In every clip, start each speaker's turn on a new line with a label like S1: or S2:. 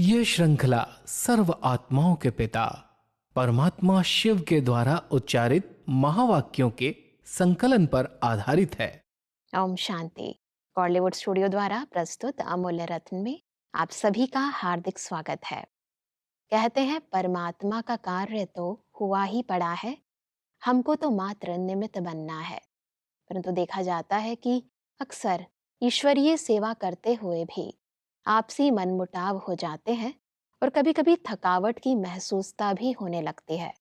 S1: ये श्रृंखला सर्व आत्माओं के पिता परमात्मा शिव के द्वारा उच्चारित महावाक्यों के संकलन पर आधारित है।
S2: ओम शांति। बॉलीवुड स्टूडियो द्वारा प्रस्तुत अमूल्य रत्न में आप सभी का हार्दिक स्वागत है। कहते हैं परमात्मा का कार्य तो हुआ ही पड़ा है, हमको तो मात्र निमित्त बनना है। परंतु देखा जाता है कि अक्सर ईश्वरीय सेवा करते हुए भी आपसी मनमुटाव हो जाते हैं और कभी-कभी थकावट की महसूसता भी होने लगती है।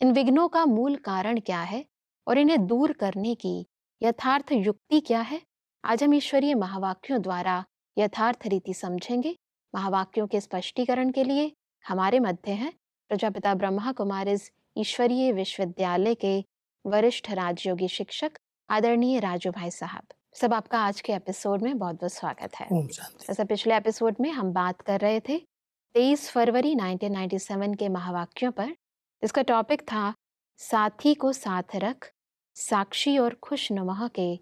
S2: इन विघ्नों का मूल कारण क्या है और इन्हें दूर करने की यथार्थ युक्ति क्या है? आज हम ईश्वरीय महावाक्यों द्वारा यथार्थ रीति समझेंगे। महावाक्यों के स्पष्टीकरण के लिए हमारे मध्य हैं प्रजापिता ब्रह्मा कुमारीज ईश्वरीय विश्वविद्यालय के वरिष्ठ राजयोगी शिक्षक आदरणीय राजू भाई साहब। सब आपका आज के एपिसोड में बहुत बहुत स्वागत है।
S3: ओम शांति।
S2: जैसे पिछले एपिसोड में हम बात कर रहे थे 23 फरवरी 1997 के महावाक्यों पर। इसका टॉपिक था साथी को साथ रख, साक्षी और खुशनुमा के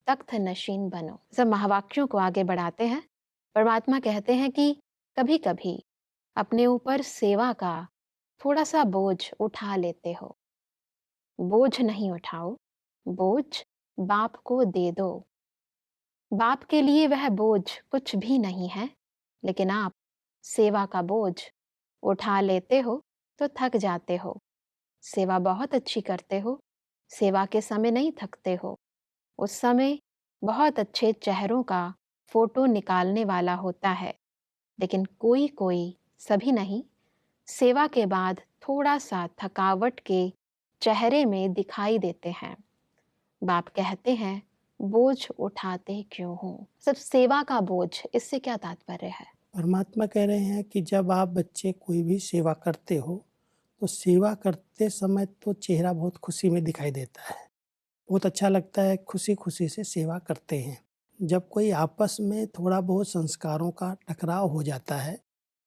S2: तख्त नशीन बनो। सब महावाक्यों को आगे बढ़ाते हैं। परमात्मा कहते हैं कि कभी कभी अपने ऊपर सेवा का थोड़ा सा बोझ उठा लेते हो। बोझ नहीं उठाओ, बोझ बाप को दे दो। बाप के लिए वह बोझ कुछ भी नहीं है, लेकिन आप सेवा का बोझ उठा लेते हो तो थक जाते हो। सेवा बहुत अच्छी करते हो, सेवा के समय नहीं थकते हो। उस समय बहुत अच्छे चेहरों का फोटो निकालने वाला होता है, लेकिन कोई कोई, सभी नहीं, सेवा के बाद थोड़ा सा थकावट के चेहरे में दिखाई देते हैं। बाप कहते हैं बोझ उठाते क्यों हो? सब सेवा का बोझ, इससे क्या तात्पर्य है?
S3: परमात्मा कह रहे हैं कि जब आप बच्चे कोई भी सेवा करते हो तो सेवा करते समय तो चेहरा बहुत खुशी में दिखाई देता है, बहुत अच्छा लगता है, खुशी खुशी से सेवा करते हैं। जब कोई आपस में थोड़ा बहुत संस्कारों का टकराव हो जाता है,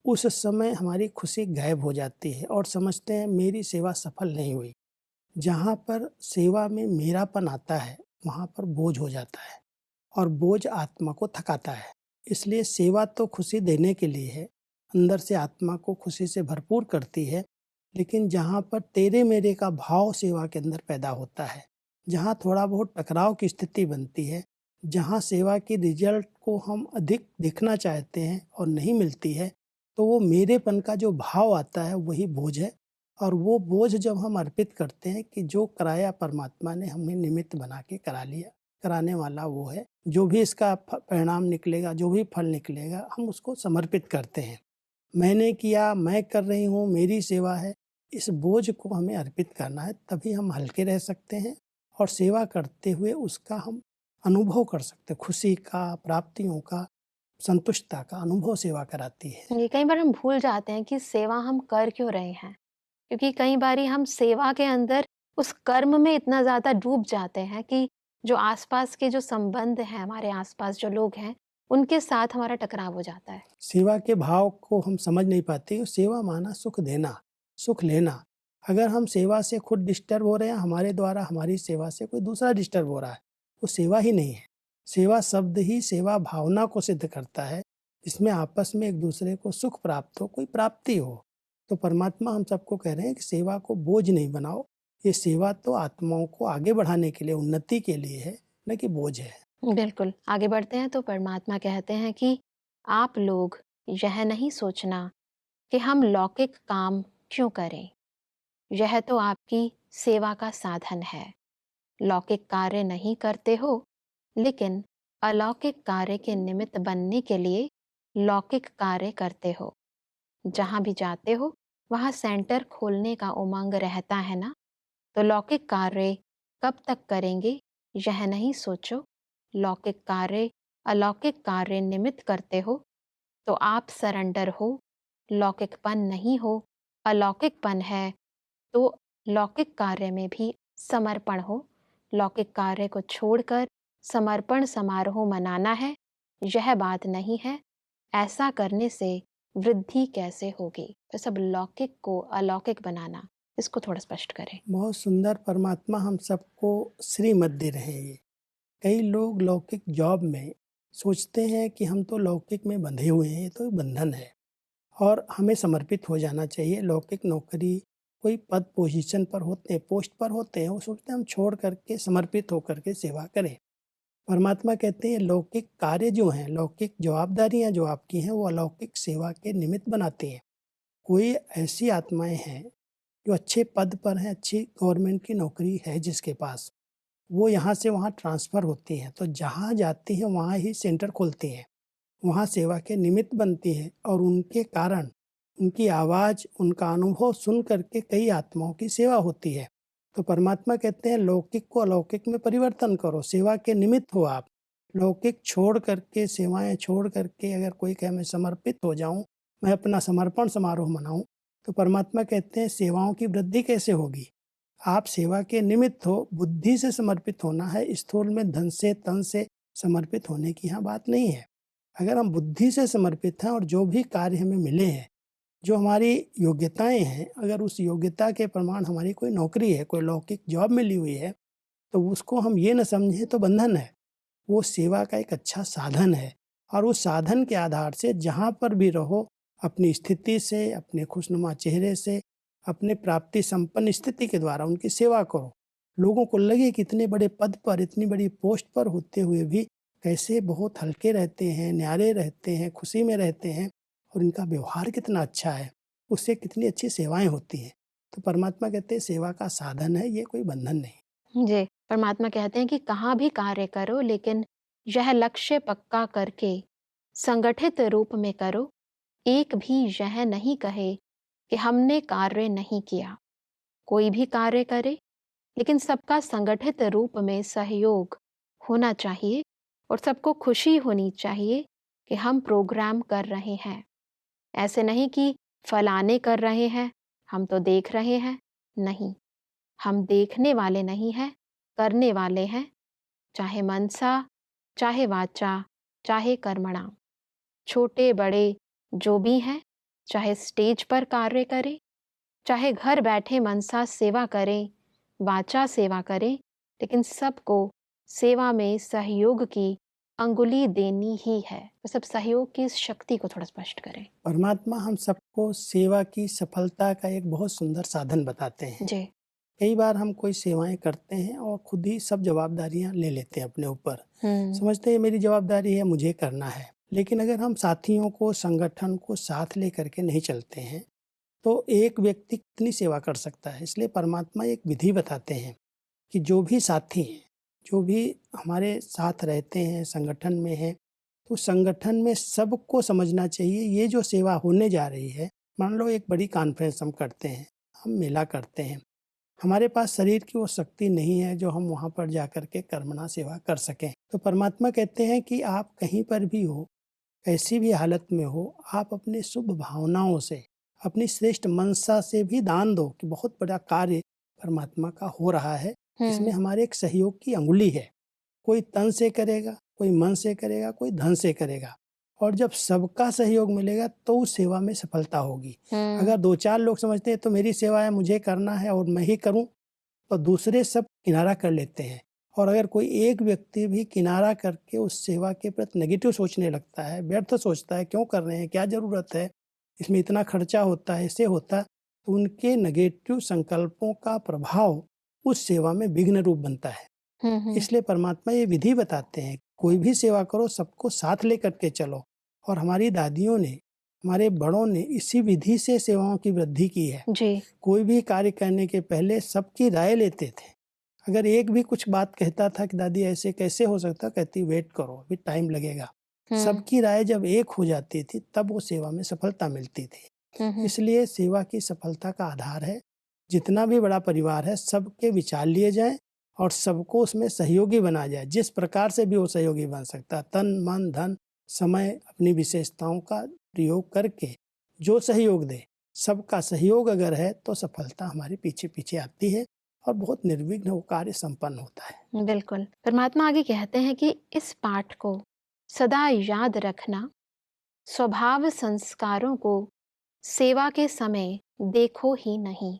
S3: उस समय हमारी खुशी गायब हो जाती है और समझते हैं मेरी सेवा सफल नहीं हुई। जहाँ पर सेवा में मेरापन आता है वहाँ पर बोझ हो जाता है और बोझ आत्मा को थकाता है। इसलिए सेवा तो खुशी देने के लिए है, अंदर से आत्मा को खुशी से भरपूर करती है, लेकिन जहाँ पर तेरे मेरे का भाव सेवा के अंदर पैदा होता है, जहाँ थोड़ा बहुत टकराव की स्थिति बनती है, जहाँ सेवा की रिजल्ट को हम अधिक देखना चाहते हैं और नहीं मिलती है, तो वो मेरेपन का जो भाव आता है वही बोझ है। और वो बोझ जब हम अर्पित करते हैं कि जो कराया परमात्मा ने हमें निमित्त बना के करा लिया, कराने वाला वो है, जो भी इसका परिणाम निकलेगा, जो भी फल निकलेगा, हम उसको समर्पित करते हैं। मैंने किया, मैं कर रही हूँ, मेरी सेवा है, इस बोझ को हमें अर्पित करना है, तभी हम हल्के रह सकते हैं और सेवा करते हुए उसका हम अनुभव कर सकते हैं। खुशी का, प्राप्तियों का, संतुष्टता का अनुभव सेवा कराती है।
S2: ये कई बार हम भूल जाते हैं कि सेवा हम कर क्यों रहे हैं, क्योंकि कई बारी हम सेवा के अंदर उस कर्म में इतना ज्यादा डूब जाते हैं कि जो आसपास के जो संबंध हैं, हमारे आसपास जो लोग हैं, उनके साथ हमारा टकराव हो जाता है।
S3: सेवा के भाव को हम समझ नहीं पाते। सेवा माना सुख देना, सुख लेना। अगर हम सेवा से खुद डिस्टर्ब हो रहे हैं, हमारे द्वारा हमारी सेवा से कोई दूसरा डिस्टर्ब हो रहा है, वो सेवा ही नहीं है। सेवा शब्द ही सेवा भावना को सिद्ध करता है, जिसमें आपस में एक दूसरे को सुख प्राप्त हो, कोई प्राप्ति हो। तो परमात्मा हम सबको कह रहे हैं कि सेवा को बोझ नहीं बनाओ। ये सेवा तो आत्माओं को आगे बढ़ाने के लिए, उन्नति के लिए है, न कि बोझ है।
S2: बिल्कुल। आगे बढ़ते हैं तो परमात्मा कहते हैं कि आप लोग यह नहीं सोचना कि हम लौकिक काम क्यों करें, यह तो आपकी सेवा का साधन है। लौकिक कार्य नहीं करते हो, लेकिन अलौकिक कार्य के निमित्त बनने के लिए लौकिक कार्य करते हो। जहाँ भी जाते हो वहाँ सेंटर खोलने का उमंग रहता है ना, तो लौकिक कार्य कब तक करेंगे यह नहीं सोचो। लौकिक कार्य अलौकिक कार्य निमित्त करते हो तो आप सरेंडर हो, लौकिकपन नहीं हो, अलौकिकपन है। तो लौकिक कार्य में भी समर्पण हो। लौकिक कार्य को छोड़कर समर्पण समारोह मनाना है, यह बात नहीं है। ऐसा करने से वृद्धि कैसे होगी? तो सब लौकिक को अलौकिक बनाना, इसको थोड़ा स्पष्ट करें।
S3: बहुत सुंदर परमात्मा हम सबको श्रीमत दे रहे हैं। ये कई लोग लौकिक जॉब में सोचते हैं कि हम तो लौकिक में बंधे हुए हैं, ये तो एक बंधन है। और हमें समर्पित हो जाना चाहिए। लौकिक नौकरी, कोई पद पोजीशन पर होते हैं, पोस्ट पर होते हैं, वो सोचते हैं हम छोड़ करके समर्पित होकर के सेवा करें। परमात्मा कहते हैं लौकिक कार्य जो हैं, लौकिक जवाबदारियां जो आपकी हैं, वो अलौकिक सेवा के निमित्त बनाती हैं। कोई ऐसी आत्माएं हैं जो अच्छे पद पर हैं, अच्छी गवर्नमेंट की नौकरी है जिसके पास, वो यहाँ से वहाँ ट्रांसफ़र होती हैं, तो जहाँ जाती हैं वहाँ ही सेंटर खोलती हैं, वहाँ सेवा के निमित्त बनती हैं और उनके कारण, उनकी आवाज़, उनका अनुभव सुन करके कई आत्माओं की सेवा होती है। तो परमात्मा कहते हैं लौकिक को अलौकिक में परिवर्तन करो, सेवा के निमित्त हो आप। लौकिक छोड़ करके, सेवाएं छोड़ करके अगर कोई कहे मैं समर्पित हो जाऊं, मैं अपना समर्पण समारोह मनाऊं, तो परमात्मा कहते हैं सेवाओं की वृद्धि कैसे होगी। आप सेवा के निमित्त हो, बुद्धि से समर्पित होना है, स्थूल में धन से तन से समर्पित होने की यहाँ बात नहीं है। अगर हम बुद्धि से समर्पित हैं और जो भी कार्य हमें मिले हैं, जो हमारी योग्यताएं हैं, अगर उस योग्यता के प्रमाण हमारी कोई नौकरी है, कोई लौकिक जॉब मिली हुई है, तो उसको हम ये न समझें तो बंधन है। वो सेवा का एक अच्छा साधन है और उस साधन के आधार से जहाँ पर भी रहो, अपनी स्थिति से, अपने खुशनुमा चेहरे से, अपने प्राप्ति संपन्न स्थिति के द्वारा उनकी सेवा करो। लोगों को लगे कि इतने बड़े पद पर, इतनी बड़ी पोस्ट पर होते हुए भी कैसे बहुत हल्के रहते हैं, न्यारे रहते हैं, खुशी में रहते हैं और इनका व्यवहार कितना अच्छा है, उससे कितनी अच्छी सेवाएं होती हैं। तो परमात्मा कहते हैं सेवा का साधन है, ये कोई बंधन नहीं।
S2: जी, परमात्मा कहते हैं कि कहाँ भी कार्य करो, लेकिन यह लक्ष्य पक्का करके संगठित रूप में करो। एक भी यह नहीं कहे कि हमने कार्य नहीं किया। कोई भी कार्य करे, लेकिन सबका संगठित रूप में सहयोग होना चाहिए और सबको खुशी होनी चाहिए कि हम प्रोग्राम कर रहे हैं। ऐसे नहीं कि फलाने कर रहे हैं, हम तो देख रहे हैं। नहीं, हम देखने वाले नहीं हैं, करने वाले हैं, चाहे मनसा, चाहे वाचा, चाहे कर्मणा। छोटे बड़े जो भी हैं, चाहे स्टेज पर कार्य करें, चाहे घर बैठे मनसा सेवा करें, वाचा सेवा करें, लेकिन सबको सेवा में सहयोग की अंगुली देनी ही है। तो सब सहयोग की इस शक्ति को थोड़ा स्पष्ट करें।
S3: परमात्मा हम सबको सेवा की सफलता का एक बहुत सुंदर साधन बताते हैं।
S2: जी।
S3: कई बार हम कोई सेवाएं करते हैं और खुद ही सब जवाबदारियां ले लेते हैं अपने ऊपर, समझते हैं मेरी जवाबदारी है, मुझे करना है। लेकिन अगर हम साथियों को, संगठन को साथ ले करके नहीं चलते हैं, तो एक व्यक्ति कितनी सेवा कर सकता है। इसलिए परमात्मा एक विधि बताते हैं कि जो भी साथी हैं, जो भी हमारे साथ रहते हैं, संगठन में हैं, तो संगठन में सबको समझना चाहिए ये जो सेवा होने जा रही है। मान लो एक बड़ी कॉन्फ्रेंस हम करते हैं, हम मेला करते हैं, हमारे पास शरीर की वो शक्ति नहीं है जो हम वहाँ पर जा कर के कर्मणा सेवा कर सकें। तो परमात्मा कहते हैं कि आप कहीं पर भी हो, कैसी भी हालत में हो, आप अपने शुभ भावनाओं से, अपनी श्रेष्ठ मनसा से भी दान दो कि बहुत बड़ा कार्य परमात्मा का हो रहा है। इसमें हमारे एक सहयोग की अंगुली है। कोई तन से करेगा, कोई मन से करेगा, कोई धन से करेगा, और जब सबका सहयोग मिलेगा तो उस सेवा में सफलता होगी। अगर 2-4 लोग समझते हैं तो मेरी सेवा है, मुझे करना है और मैं ही करूं, तो दूसरे सब किनारा कर लेते हैं। और अगर कोई एक व्यक्ति भी किनारा करके उस सेवा के प्रति नेगेटिव सोचने लगता है, व्यर्थ सोचता है, क्यों कर रहे हैं, क्या ज़रूरत है, इसमें इतना खर्चा होता है, ऐसे होता, तो उनके नेगेटिव संकल्पों का प्रभाव उस सेवा में विघ्न रूप बनता है। इसलिए परमात्मा ये विधि बताते हैं, कोई भी सेवा करो, सबको साथ लेकर के चलो। और हमारी दादियों ने, हमारे बड़ों ने इसी विधि से सेवाओं की वृद्धि की है।
S2: जी।
S3: कोई भी कार्य करने के पहले सबकी राय लेते थे। अगर एक भी कुछ बात कहता था कि दादी ऐसे कैसे हो सकता, कहती वेट करो, अभी टाइम लगेगा। सबकी राय जब एक हो जाती थी तब वो सेवा में सफलता मिलती थी। इसलिए सेवा की सफलता का आधार है, जितना भी बड़ा परिवार है सबके विचार लिए जाएं और सबको उसमें सहयोगी बना जाए। जिस प्रकार से भी वो सहयोगी बन सकता है, तन मन धन समय अपनी विशेषताओं का प्रयोग करके जो सहयोग दे, सबका सहयोग अगर है तो सफलता हमारे पीछे पीछे आती है और बहुत निर्विघ्न वो कार्य संपन्न होता है।
S2: बिल्कुल। परमात्मा आगे कहते हैं कि इस पाठ को सदा याद रखना, स्वभाव संस्कारों को सेवा के समय देखो ही नहीं।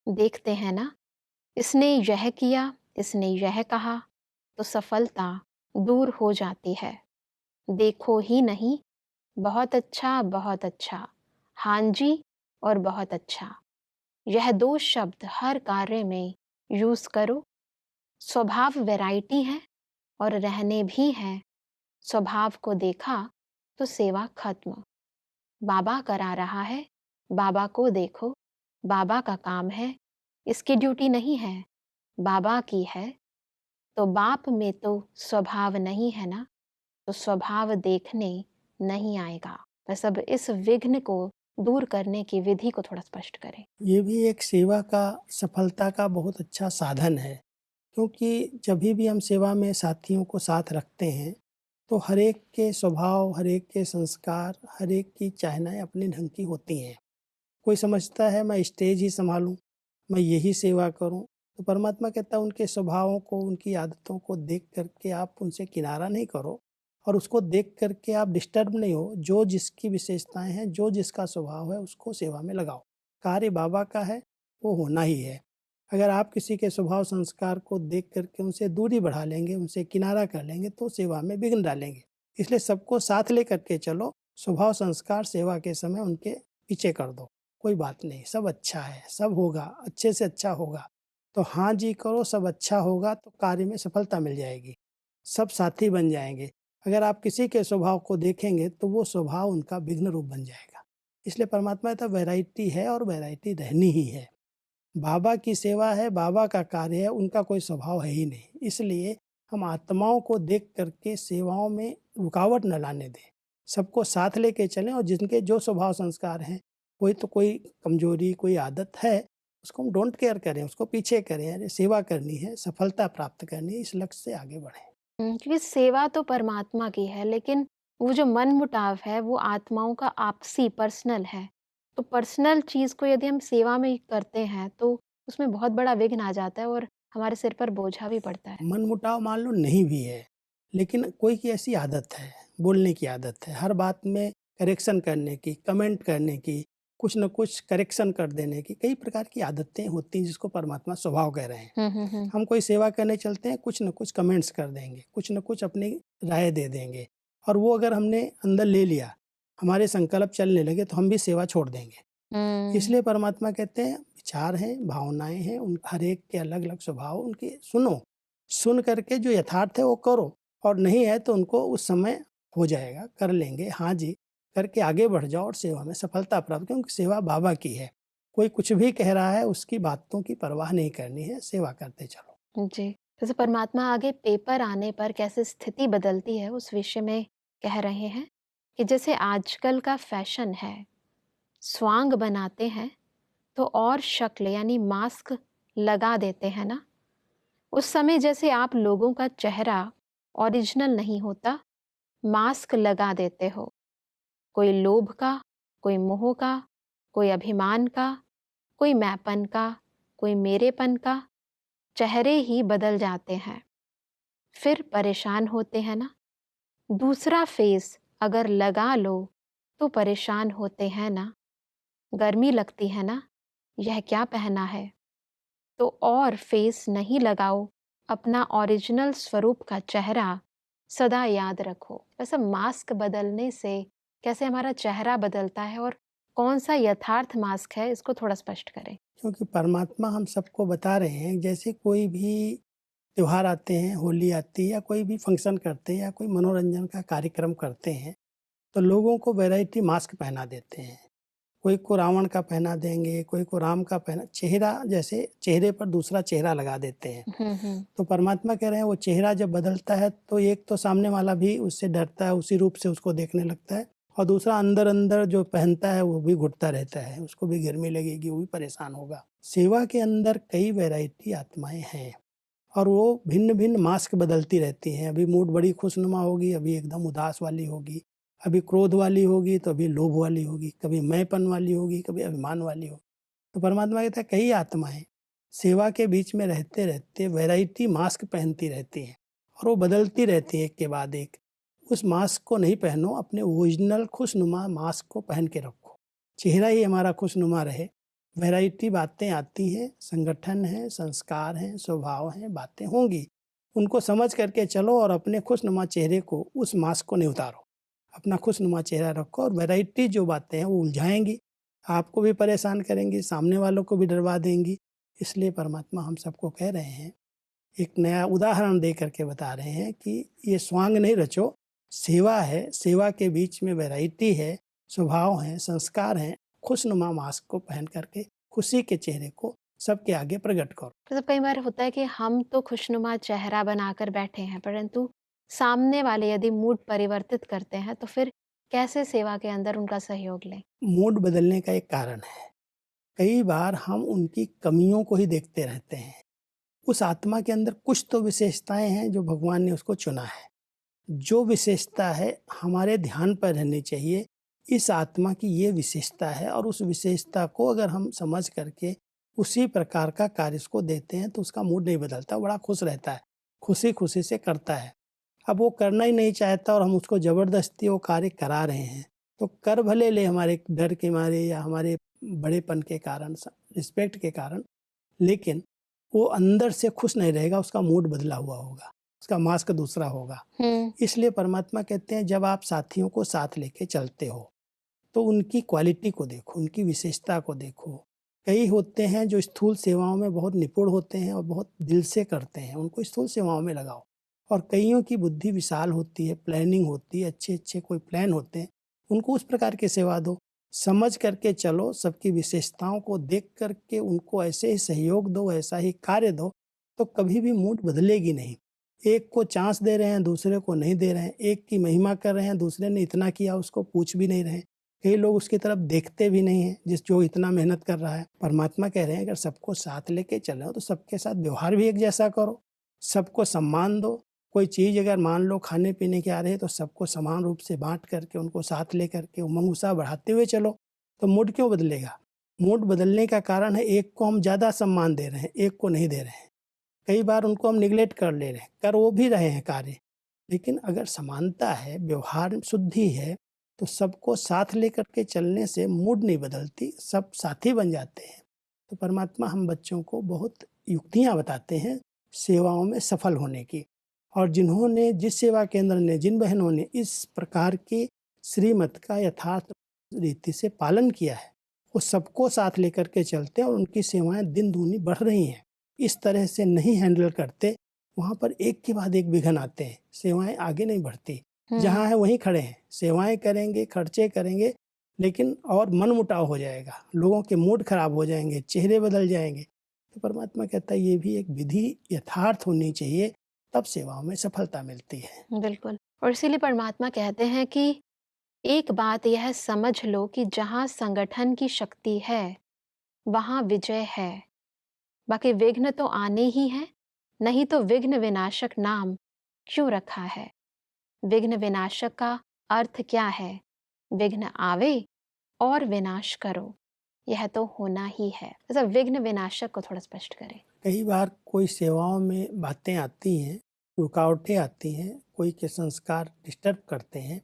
S2: देखते हैं ना, इसने यह किया, इसने यह कहा, तो सफलता दूर हो जाती है। देखो ही नहीं, बहुत अच्छा, बहुत अच्छा, हाँ जी और बहुत अच्छा। यह 2 शब्द हर कार्य में यूज़ करो। स्वभाव वैरायटी है और रहने भी हैं। स्वभाव को देखा तो सेवा खत्म। बाबा करा रहा है, बाबा को देखो। बाबा का काम है, इसकी ड्यूटी नहीं है, बाबा की है। तो बाप में तो स्वभाव नहीं है ना, तो स्वभाव देखने नहीं आएगा। बस अब इस विघ्न को दूर करने की विधि को थोड़ा स्पष्ट करें।
S3: ये भी एक सेवा का सफलता का बहुत अच्छा साधन है, क्योंकि जब भी हम सेवा में साथियों को साथ रखते हैं तो हर एक के स्वभाव, हर एक के संस्कार, हर एक की चाहनाएं अपने ढंग की होती हैं। कोई समझता है मैं स्टेज ही संभालूं, मैं यही सेवा करूं, तो परमात्मा कहता है उनके स्वभावों को, उनकी आदतों को देख करके आप उनसे किनारा नहीं करो और उसको देख करके आप डिस्टर्ब नहीं हो। जो जिसकी विशेषताएं हैं, जो जिसका स्वभाव है, उसको सेवा में लगाओ। कार्य बाबा का है, वो होना ही है। अगर आप किसी के स्वभाव संस्कार को देख करके उनसे दूरी बढ़ा लेंगे, उनसे किनारा कर लेंगे, तो सेवा में विघ्न डालेंगे। इसलिए सबको साथ ले करके चलो। स्वभाव संस्कार सेवा के समय उनके पीछे कर दो, कोई बात नहीं, सब अच्छा है, सब होगा, अच्छे से अच्छा होगा। तो हाँ जी करो, सब अच्छा होगा तो कार्य में सफलता मिल जाएगी, सब साथी बन जाएंगे। अगर आप किसी के स्वभाव को देखेंगे तो वो स्वभाव उनका विघ्न रूप बन जाएगा। इसलिए परमात्मा कहता वैरायटी है और वैरायटी रहनी ही है। बाबा की सेवा है, बाबा का कार्य है, उनका कोई स्वभाव है ही नहीं। इसलिए हम आत्माओं को देख करके सेवाओं में रुकावट न लाने दें, सबको साथ लेके चलें और जिनके जो स्वभाव संस्कार हैं, कोई कमजोरी, कोई आदत है, उसको हम डोंट केयर करें, उसको पीछे करें। अरे सेवा करनी है, सफलता प्राप्त करनी है, इस लक्ष्य से आगे बढ़ें।
S2: क्योंकि सेवा तो परमात्मा की है, लेकिन वो जो मनमुटाव है वो आत्माओं का आपसी पर्सनल है। तो पर्सनल चीज़ को यदि हम सेवा में करते हैं तो उसमें बहुत बड़ा विघ्न आ जाता है और हमारे सिर पर बोझा भी पड़ता है।
S3: मनमुटाव मान लो नहीं भी है, लेकिन कोई की ऐसी आदत है, बोलने की आदत है, हर बात में करेक्शन करने की, कमेंट करने की, कुछ न कुछ करेक्शन कर देने की, कई प्रकार की आदतें होती हैं जिसको परमात्मा स्वभाव कह रहे हैं।
S2: हम्म।
S3: हम कोई सेवा करने चलते हैं, कुछ न कुछ कमेंट्स कर देंगे, कुछ न कुछ अपनी राय दे देंगे, और वो अगर हमने अंदर ले लिया, हमारे संकल्प चलने लगे, तो हम भी सेवा छोड़ देंगे। इसलिए परमात्मा कहते हैं विचार हैं, भावनाएं हैं, उन हर एक के अलग अलग स्वभाव, उनके सुनो, सुन करके जो यथार्थ है वो करो, और नहीं है तो उनको उस समय हो जाएगा, कर लेंगे, हाँ जी करके आगे बढ़ जाओ और सेवा में सफलता प्राप्त, क्योंकि सेवा बाबा की है। कोई कुछ भी कह रहा है, उसकी बातों की परवाह नहीं करनी है, सेवा करते चलो।
S2: जी, जैसे परमात्मा आगे पेपर आने पर कैसे स्थिति बदलती है उस विषय में कह रहे हैं कि जैसे आजकल का फैशन है, स्वांग बनाते हैं तो और शक्ल यानी मास्क लगा देते हैं ना। उस समय जैसे आप लोगों का चेहरा ओरिजिनल नहीं होता, मास्क लगा देते हो। कोई लोभ का, कोई मोह का, कोई अभिमान का, कोई मैंपन का, कोई मेरेपन का, चेहरे ही बदल जाते हैं। फिर परेशान होते हैं ना। दूसरा फेस अगर लगा लो तो परेशान होते हैं ना। गर्मी लगती है ना, यह क्या पहना है। तो और फेस नहीं लगाओ, अपना ओरिजिनल स्वरूप का चेहरा सदा याद रखो। वैसे मास्क बदलने से कैसे हमारा चेहरा बदलता है और कौन सा यथार्थ मास्क है, इसको थोड़ा स्पष्ट करें।
S3: क्योंकि परमात्मा हम सबको बता रहे हैं, जैसे कोई भी त्योहार आते हैं, होली आती है, या कोई भी फंक्शन करते हैं, या कोई मनोरंजन का कार्यक्रम करते हैं, तो लोगों को वैरायटी मास्क पहना देते हैं। कोई को रावण का पहना देंगे, कोई को राम का पहना, चेहरा जैसे चेहरे पर दूसरा चेहरा लगा देते हैं। तो परमात्मा कह रहे हैं वो चेहरा जब बदलता है तो एक तो सामने वाला भी उससे डरता है, उसी रूप से उसको देखने लगता है, और दूसरा अंदर अंदर जो पहनता है वो भी घुटता रहता है, उसको भी गर्मी लगेगी, वो भी परेशान होगा। सेवा के अंदर कई वैरायटी आत्माएं हैं और वो भिन्न भिन्न मास्क बदलती रहती हैं। अभी मूड बड़ी खुशनुमा होगी, अभी एकदम उदास वाली होगी, अभी क्रोध वाली होगी तो अभी लोभ वाली होगी, कभी मैंपन वाली होगी, कभी अभिमान वाली होगी। तो परमात्मा कहता है कई आत्माएं सेवा के बीच में रहते रहते वैरायटी मास्क पहनती रहती हैं और वो बदलती रहती हैं एक के बाद एक। उस मास्क को नहीं पहनो, अपने ओरिजिनल खुशनुमा मास्क को पहन के रखो, चेहरा ही हमारा खुशनुमा रहे। वैरायटी बातें आती हैं, संगठन है, संस्कार हैं, स्वभाव हैं, बातें होंगी, उनको समझ करके चलो और अपने खुशनुमा चेहरे को, उस मास्क को नहीं उतारो। अपना खुशनुमा चेहरा रखो और वैरायटी जो बातें हैं वो उलझाएंगी, आपको भी परेशान करेंगी, सामने वालों को भी डरवा देंगी। इसलिए परमात्मा हम सबको कह रहे हैं, एक नया उदाहरण दे करके बता रहे हैं कि ये स्वांग नहीं रचो, सेवा है, सेवा के बीच में वैरायटी है, स्वभाव है, संस्कार हैं। खुशनुमा मास्क को पहन करके खुशी के चेहरे को सबके आगे प्रकट करो।
S2: तो कई बार होता है कि हम तो खुशनुमा चेहरा बनाकर बैठे हैं, परंतु सामने वाले यदि मूड परिवर्तित करते हैं तो फिर कैसे सेवा के अंदर उनका सहयोग लें?
S3: मूड बदलने का एक कारण है, कई बार हम उनकी कमियों को ही देखते रहते हैं। उस आत्मा के अंदर कुछ तो विशेषताएं हैं जो भगवान ने उसको चुना है। जो विशेषता है हमारे ध्यान पर रहनी चाहिए, इस आत्मा की ये विशेषता है, और उस विशेषता को अगर हम समझ करके उसी प्रकार का कार्य उसको देते हैं तो उसका मूड नहीं बदलता, बड़ा खुश रहता है, खुशी खुशी से करता है। अब वो करना ही नहीं चाहता और हम उसको जबरदस्ती वो कार्य करा रहे हैं, तो कर भले ले हमारे डर के मारे या हमारे बड़ेपन के कारण, रिस्पेक्ट के कारण, लेकिन वो अंदर से खुश नहीं रहेगा, उसका मूड बदला हुआ होगा, उसका मास्क दूसरा होगा। इसलिए परमात्मा कहते हैं जब आप साथियों को साथ लेके चलते हो तो उनकी क्वालिटी को देखो, उनकी विशेषता को देखो। कई होते हैं जो स्थूल सेवाओं में बहुत निपुण होते हैं और बहुत दिल से करते हैं, उनको स्थूल सेवाओं में लगाओ। और कईयों की बुद्धि विशाल होती है, प्लानिंग होती है, अच्छे अच्छे कोई प्लान होते हैं, उनको उस प्रकार की सेवा दो। समझ करके चलो, सबकी विशेषताओं को देख करके उनको ऐसे ही सहयोग दो, ऐसा ही कार्य दो, तो कभी भी मूड बदलेगी नहीं। एक को चांस दे रहे हैं, दूसरे को नहीं दे रहे हैं, एक की महिमा कर रहे हैं, दूसरे ने इतना किया उसको पूछ भी नहीं रहे, कई लोग उसकी तरफ देखते भी नहीं हैं जो इतना मेहनत कर रहा है। परमात्मा कह रहे हैं अगर सबको साथ लेके चलो तो सबके साथ व्यवहार भी एक जैसा करो, सबको सम्मान दो। कोई चीज़ अगर मान लो खाने पीने के आ रहे हैं तो सबको समान रूप से बांट करके उनको साथ ले करके उमंग उत्साह बढ़ाते हुए चलो, तो मूड क्यों बदलेगा? मूड बदलने का कारण है एक को हम ज़्यादा सम्मान दे रहे हैं, एक को नहीं दे रहे हैं। कई बार उनको हम निगलेक्ट कर ले रहे हैं, कर वो भी रहे हैं कार्य, लेकिन अगर समानता है, व्यवहार शुद्धि है, तो सबको साथ लेकर के चलने से मूड नहीं बदलती, सब साथी बन जाते हैं। तो परमात्मा हम बच्चों को बहुत युक्तियाँ बताते हैं सेवाओं में सफल होने की, और जिन्होंने, जिस सेवा केंद्र ने, जिन बहनों ने इस प्रकार की श्रीमत का यथार्थ रीति से पालन किया है, वो सबको साथ लेकर के चलते हैं और उनकी सेवाएं दिन दूनी बढ़ रही हैं। इस तरह से नहीं हैंडल करते, वहाँ पर एक के बाद एक विघ्न आते हैं, सेवाएं आगे नहीं बढ़ती। जहाँ है वहीं खड़े हैं, सेवाएं करेंगे, खर्चे करेंगे, लेकिन और मन मुटाव हो जाएगा, लोगों के मूड खराब हो जाएंगे, चेहरे बदल जाएंगे। तो परमात्मा कहता है ये भी एक विधि यथार्थ होनी चाहिए, तब सेवाओं में सफलता मिलती है।
S2: बिल्कुल। और इसीलिए परमात्मा कहते हैं कि एक बात यह समझ लो कि जहाँ संगठन की शक्ति है वहाँ विजय है, बाकी विघ्न तो आने ही हैं, नहीं तो विघ्न विनाशक नाम क्यों रखा है? विघ्न विनाशक का अर्थ क्या है? विघ्न आवे और विनाश करो, यह तो होना ही है। ऐसा विघ्न विनाशक को थोड़ा स्पष्ट करें।
S3: कई बार कोई सेवाओं में बातें आती हैं, रुकावटें आती हैं, कोई के संस्कार डिस्टर्ब करते हैं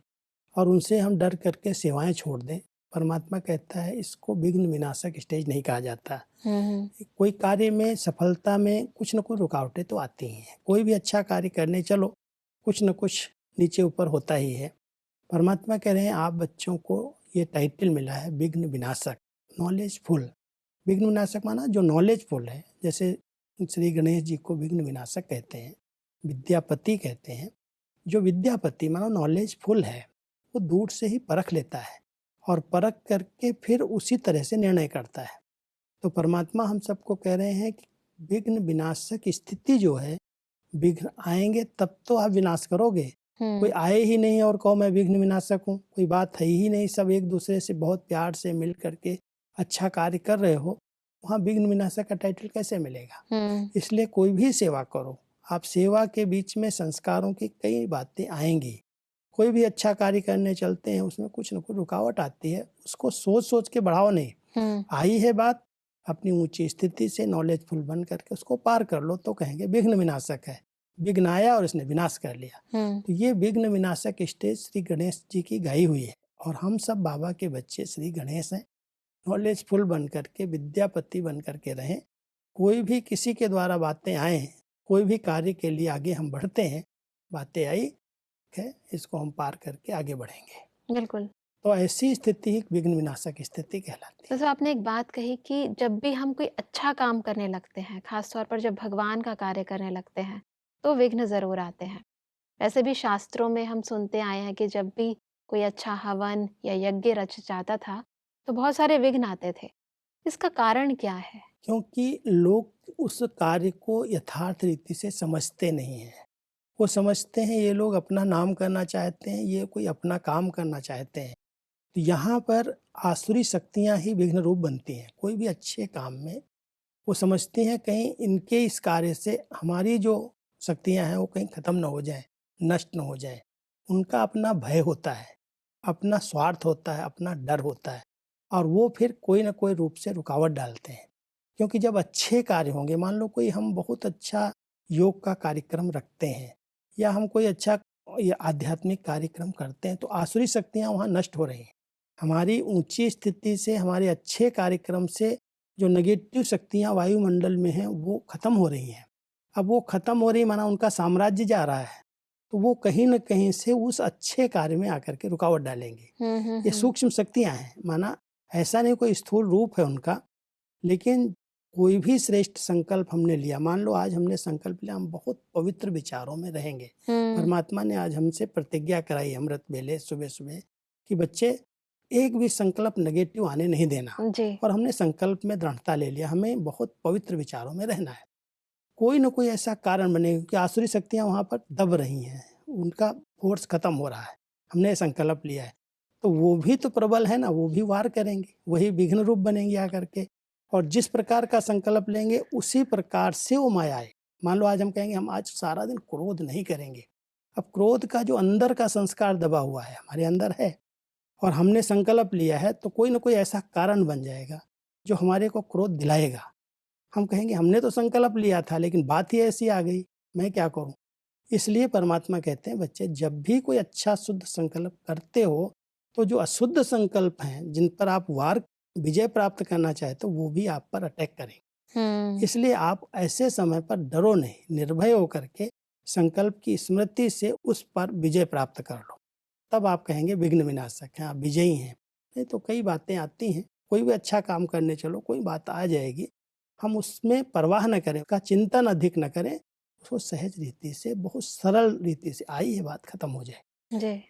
S3: और उनसे हम डर करके सेवाएं छोड़ दें। परमात्मा कहता है इसको विघ्न विनाशक स्टेज नहीं कहा जाता। कोई कार्य में, सफलता में कुछ न कुछ रुकावटें तो आती ही हैं। कोई भी अच्छा कार्य करने चलो, कुछ न कुछ नीचे ऊपर होता ही है। परमात्मा कह रहे हैं आप बच्चों को ये टाइटल मिला है विघ्न विनाशक, नॉलेजफुल। विघ्न विनाशक माना जो नॉलेजफुल है, जैसे श्री गणेश जी को विघ्न विनाशक कहते हैं, विद्यापति कहते हैं। जो विद्यापति मानो नॉलेजफुल है, वो दूर से ही परख लेता है और परख करके फिर उसी तरह से निर्णय करता है। तो परमात्मा हम सबको कह रहे हैं कि विघ्न विनाशक स्थिति जो है, विघ्न आएंगे तब तो आप विनाश करोगे। कोई आए ही नहीं और कहो मैं विघ्न विनाशक हूँ, कोई बात है ही नहीं, सब एक दूसरे से बहुत प्यार से मिल करके अच्छा कार्य कर रहे हो, वहाँ विघ्न विनाशक का टाइटल कैसे मिलेगा? इसलिए कोई भी सेवा करो, आप सेवा के बीच में संस्कारों की कई बातें आएंगी। कोई भी अच्छा कार्य करने चलते हैं, उसमें कुछ न कुछ रुकावट आती है, उसको सोच सोच के बढ़ाओ नहीं। आई है बात, अपनी ऊंची स्थिति से नॉलेजफुल बन करके उसको पार कर लो, तो कहेंगे विघ्न विनाशक है। विघ्न आया और इसने विनाश कर लिया। तो ये विघ्न विनाशक स्टेज श्री गणेश जी की गाई हुई है, और हम सब बाबा के बच्चे श्री गणेश हैं। नॉलेजफुल बन करके, विद्यापति बन करके रहें। कोई भी किसी के द्वारा बातें आए, कोई भी कार्य के लिए आगे हम बढ़ते हैं, बातें आई है, इसको हम पार करके आगे बढ़ेंगे।
S2: बिल्कुल।
S3: तो ऐसी स्थिति ही विघ्न विनाशक स्थिति कहलाती है।
S2: जैसे आपने एक बात कही कि जब भी हम कोई अच्छा काम करने लगते हैं, खास तौर पर जब भगवान का कार्य करने लगते हैं, तो विघ्न ज़रूर आते हैं। वैसे भी शास्त्रों में हम सुनते आए हैं कि जब भी कोई अच्छा हवन या यज्ञ रच जाता था, तो बहुत सारे विघ्न आते थे। इसका कारण क्या है?
S3: क्योंकि लोग उस कार्य को यथार्थ रीति से समझते नहीं हैं। वो समझते हैं ये लोग अपना नाम करना चाहते हैं, ये कोई अपना काम करना चाहते हैं। तो यहाँ पर आसुरी शक्तियाँ ही विघ्न रूप बनती हैं। कोई भी अच्छे काम में वो समझते हैं कहीं इनके इस कार्य से हमारी जो शक्तियाँ हैं वो कहीं खत्म न हो जाए, नष्ट न हो जाए। उनका अपना भय होता है, अपना स्वार्थ होता है, अपना डर होता है, और वो फिर कोई ना कोई रूप से रुकावट डालते हैं। क्योंकि जब अच्छे कार्य होंगे, मान लो कोई हम बहुत अच्छा योग का कार्यक्रम रखते हैं या हम कोई अच्छा ये आध्यात्मिक कार्यक्रम करते हैं, तो आसुरी शक्तियाँ वहाँ नष्ट हो रही हैं। हमारी ऊंची स्थिति से, हमारे अच्छे कार्यक्रम से जो नेगेटिव शक्तियाँ वायुमंडल में हैं वो खत्म हो रही हैं। अब वो खत्म हो रही माना उनका साम्राज्य जा रहा है, तो वो कहीं न कहीं से उस अच्छे कार्य में आकर के रुकावट डालेंगे। ये सूक्ष्म शक्तियाँ हैं, माना ऐसा नहीं कोई स्थूल रूप है उनका, लेकिन कोई भी श्रेष्ठ संकल्प हमने लिया, मान लो आज हमने संकल्प लिया हम बहुत पवित्र विचारों में रहेंगे। परमात्मा ने आज हमसे प्रतिज्ञा कराई अमृत बेले सुबह सुबह कि बच्चे एक भी संकल्प नेगेटिव आने नहीं देना, और हमने संकल्प में दृढ़ता ले लिया, हमें बहुत पवित्र विचारों में रहना है। कोई न कोई ऐसा कारण बनेगा कि आसुरी शक्तियाँ वहाँ पर दब रही हैं, उनका फोर्स खत्म हो रहा है, हमने संकल्प लिया है, तो वो भी तो प्रबल है ना, वो भी वार करेंगे, वही विघ्न रूप बनेंगे आकर के। और जिस प्रकार का संकल्प लेंगे उसी प्रकार से वो माया आए। मान लो आज हम कहेंगे हम आज सारा दिन क्रोध नहीं करेंगे, अब क्रोध का जो अंदर का संस्कार दबा हुआ है हमारे अंदर है, और हमने संकल्प लिया है, तो कोई ना कोई ऐसा कारण बन जाएगा जो हमारे को क्रोध दिलाएगा। हम कहेंगे हमने तो संकल्प लिया था लेकिन बात ही ऐसी आ गई, मैं क्या करूं। इसलिए परमात्मा कहते हैं बच्चे जब भी कोई अच्छा शुद्ध संकल्प करते हो, तो जो अशुद्ध संकल्प हैं जिन पर आप वार विजय प्राप्त करना चाहते हो वो भी आप पर अटैक करेंगे। इसलिए आप ऐसे समय पर डरो नहीं, निर्भय होकर के संकल्प की स्मृति से उस पर विजय प्राप्त कर लो, तब आप कहेंगे विघ्न विनाशक हैं, आप विजयी हैं। नहीं तो कई बातें आती हैं, कोई भी अच्छा काम करने चलो कोई बात आ जाएगी, हम उसमें परवाह न करें, उसका चिंतन अधिक न करें, उसको सहज रीति से बहुत सरल रीति से आई है बात खत्म हो जाए।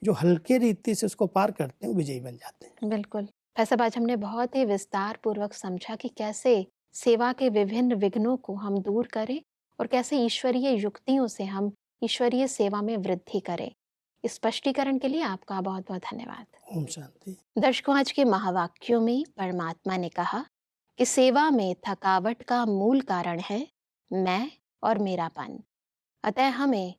S3: जो हल्के रीति से उसको पार करते हैं विजयी बन जाते हैं।
S2: बिल्कुल। ऐसा आज हमने बहुत ही विस्तार पूर्वक समझा कि कैसे सेवा के विभिन्न विघ्नों को हम दूर करें और कैसे ईश्वरीय युक्तियों से हम ईश्वरीय सेवा में वृद्धि करें। इस स्पष्टीकरण के लिए आपका बहुत बहुत धन्यवाद।
S3: ओम शांति।
S2: दर्शकों, आज के महावाक्यों में परमात्मा ने कहा कि सेवा में थकावट का मूल कारण है मैं और मेरापन। अतः हमें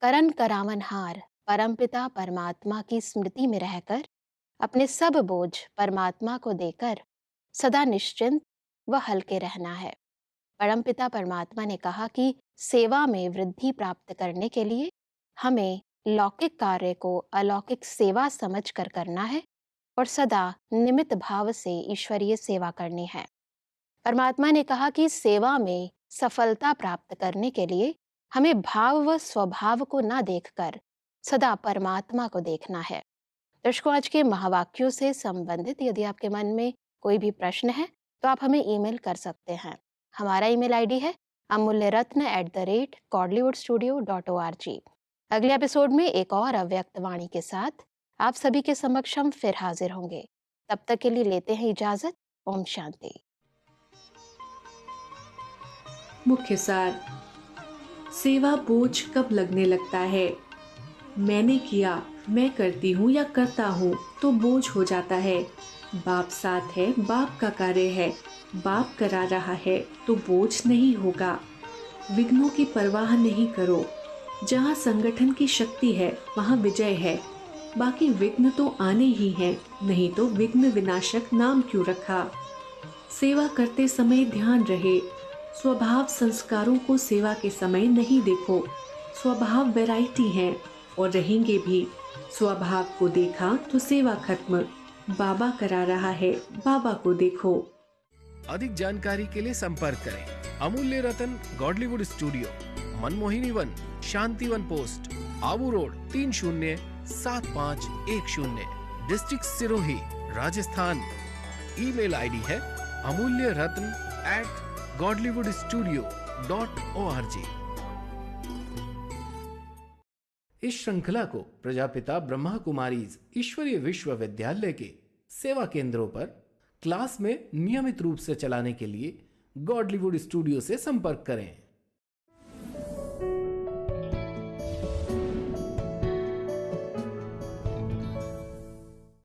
S2: करन करावनहार परमपिता परमात्मा की स्मृति में रहकर अपने सब बोझ परमात्मा को देकर सदा निश्चिंत व हल्के रहना है। परमपिता परमात्मा ने कहा कि सेवा में वृद्धि प्राप्त करने के लिए हमें लौकिक कार्य को अलौकिक सेवा समझकर करना है और सदा निमित्त भाव से ईश्वरीय सेवा करनी है। परमात्मा ने कहा कि सेवा में सफलता प्राप्त करने के लिए हमें भाव व स्वभाव को न देखकर सदा परमात्मा को देखना है। दर्शकों, आज के महावाक्यों से संबंधित यदि आपके मन में कोई भी प्रश्न है तो आप हमें ईमेल कर सकते हैं। हमारा ईमेल आईडी है amulyaratna@kodliwoodstudio.org। अगले एपिसोड में एक और अव्यक्त वाणी के साथ आप सभी के समक्ष हम फिर हाजिर होंगे। तब तक के लिए लेते हैं इजाजत। ओम शांति।
S4: मुख्य सार। सेवा बोझ कब लगने लगता है? मैंने किया, मैं करती हूँ या करता हूँ तो बोझ हो जाता है। बाप साथ है, बाप का कार्य है, बाप करा रहा है तो बोझ नहीं होगा। विघ्नों की परवाह नहीं करो। जहाँ संगठन की शक्ति है वहाँ विजय है। बाकी विघ्न तो आने ही हैं, नहीं तो विघ्न विनाशक नाम क्यों रखा। सेवा करते समय ध्यान रहे, स्वभाव संस्कारों को सेवा के समय नहीं देखो। स्वभाव वैरायटी है और रहेंगे भी। स्वभाव को देखा तो सेवा खत्म। बाबा करा रहा है, बाबा को देखो।
S1: अधिक जानकारी के लिए संपर्क करें Amulya Ratan Godlywood Studio, Manmohini Van, Shanti Van post, Abu Road 307510, district Sirohi, Rajasthan. Email ID है amulyaratn@godlywoodstudio.org। इस श्रृंखला को प्रजापिता ब्रह्मा कुमारीज ईश्वरीय विश्वविद्यालय के सेवा केंद्रों पर क्लास में नियमित रूप से चलाने के लिए गॉडलीवुड स्टूडियो से संपर्क करें।